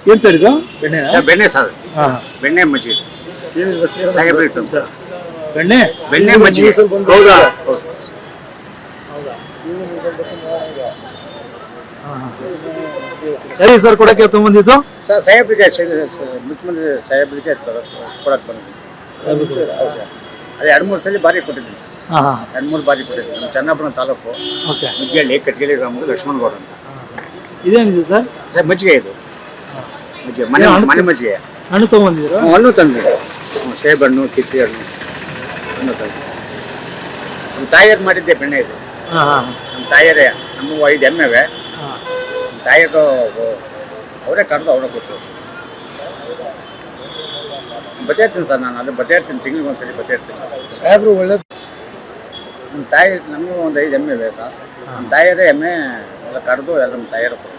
ಏನು ಸರ್ ಇದು ಬೆಣ್ಣೆ? ಬೆಣ್ಣೆ ಸರ್, ಹಾಂ ಬೆಣ್ಣೆ ಮಜ್ಜಿಗೆ ಸರ್. ಬೆಣ್ಣೆ ಬೆಣ್ಣೆ ಮಜ್ಜಿಗೆ. ಹೌದಾ? ಸರಿ ಸರ್, ಕೊಡಕ್ಕೆ ತೊಗೊಂಬಂದಿದ್ದು ಸರ್ ಸಾಹೇಬ್ರಿಗೆ ಮುಖ್ಯಮಂತ್ರಿ ಸಾಹೇಬ್ರಿಗೆ ಕೊಡಕ್ಕೆ ಬಂದಿದ್ದೆ ಸರ್. ಹೌದು ಸರ್. ಅದೇ 2-3 ಸಲ ಬಾರಿ ಕೊಟ್ಟಿದ್ದೀನಿ. ಹಾಂ ಹಾಂ 2-3 ಬಾರಿ ಕೊಟ್ಟಿದ್ದೀನಿ. ನಮ್ಮ ಚನ್ನಪುರ ತಾಲೂಕು ಓಕೆ. ಮುಗ್ಗೇಳಿ ಕಟ್ಗೆಳಿ ಗ್ರಾಮದ ಲಕ್ಷ್ಮಣಗೌಡ ಅಂತ. ಇದೇನಿದೆ ಸರ್? ಸರ್ ಮಜ್ಜಿಗೆ ಇದು, ಮಜ್ಜಿಗೆ ಮನೆ ಮಜ್ಜಿಗೆ. ಹಣ್ಣು ತೊಗೊಂಬಂದಿದ್ರು? ಹಣ್ಣು ತಂದಿದೆ, ಸೇಬಣ್ಣು, ಕಿತ್ತಳೆ ಹಣ್ಣು, ಹಣ್ಣು ತಂದಿದೆ. ನಮ್ಮ ತಾಯಿಯರು ಮಾಡಿದ್ದೆ ಬೆಣ್ಣೆ ಇದು. ಹಾಂ ಹಾಂ ನಮ್ಮ ತಾಯಿಯರೇ, ನಮ್ಮ 5 ಎಮ್ಮೆವೆ. ಹಾಂ ನಮ್ಮ ತಾಯಿಯರು ಅವರೇ ಕರೆದು ಅವರೇ ಕೊಟ್ಟರು. ಬತ್ತೆ ಇರ್ತೀನಿ ಸರ್, ನಾನು ಅಲ್ಲಿ ಬತ್ತೆ ಇರ್ತೀನಿ, ತಿಂಗಳಿಗೆ ಒಂದ್ಸರಿ ಬತ್ತೆ ಇರ್ತೀನಿ ಸಾಹೇಬ್ರು. ಒಳ್ಳೇದು. ನಮ್ಮ ತಾಯಿ, ನಮಗೂ ಒಂದು 5 ಎಮ್ಮೆ ಇವೆ ಸರ್. ನಮ್ಮ ತಾಯಿಯರೇ ಎಮ್ಮೆ ಎಲ್ಲ ಕರೆದು ಎಲ್ಲ ನಮ್ಮ ತಾಯಿಯರು ಕೊಟ್ಟರು.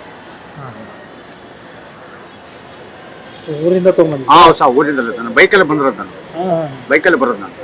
ಊರಿಂದ ತೊಗೊಂಬಂದಿದ್ದು? ಹಾಂ ಸರ್, ಊರಿಂದಲ್ಲ, ನಾನು ಬೈಕಲ್ಲಿ ಬಂದಿರೋದು. ನಾನು ಬೈಕಲ್ಲಿ ಬರೋದು ನಾನು.